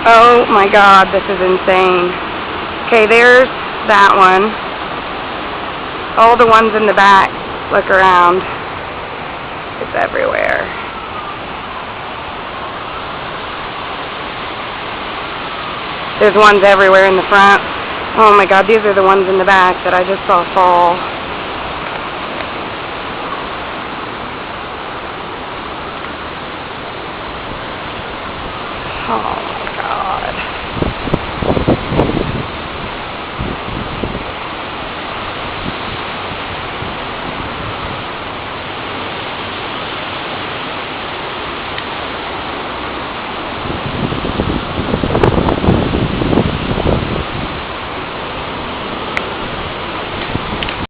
Oh my god, this is insane. Okay, there's that one. All the ones in the back, look around. It's everywhere. There's ones everywhere in the front. Oh my god, these are the ones in the back that I just saw fall. Oh.